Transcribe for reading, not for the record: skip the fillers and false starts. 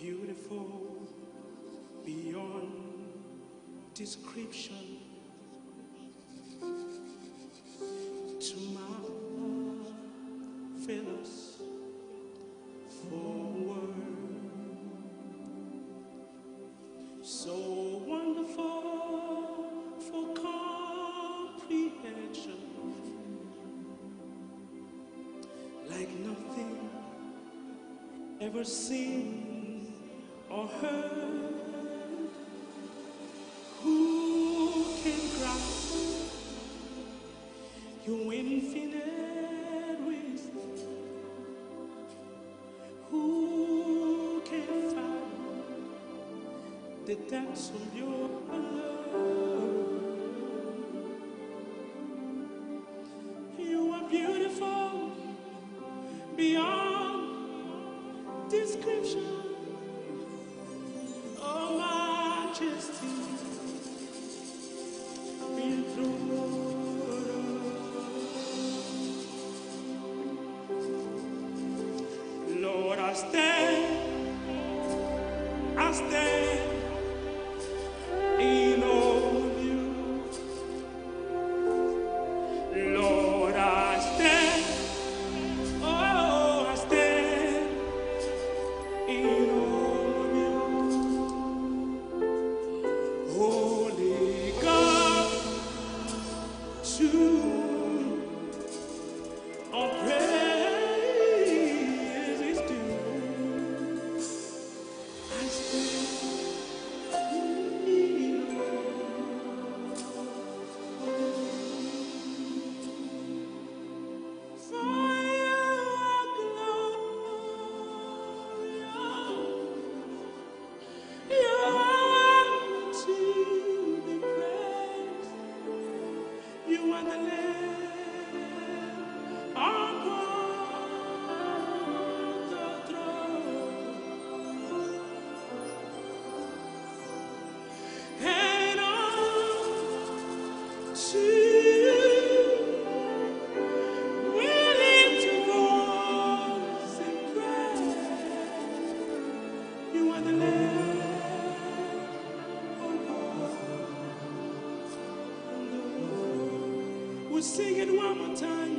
Beautiful beyond description. To marvelous for word, so wonderful for comprehension, like nothing ever seen or heard. Who can grasp your infinite wisdom? Who can fathom the depths of your love? You are beautiful beyond description. Oh, majesty, Lord, I stand in awe of you. Lord, I stand in awe of you. Holy God, to all praise is due. I stand in awe. For you are glorious. You are to be praised. You are the Lamb upon the throne, and unto you we lift voice and praise. You are the Lamb upon the throne. We'll sing it one more time.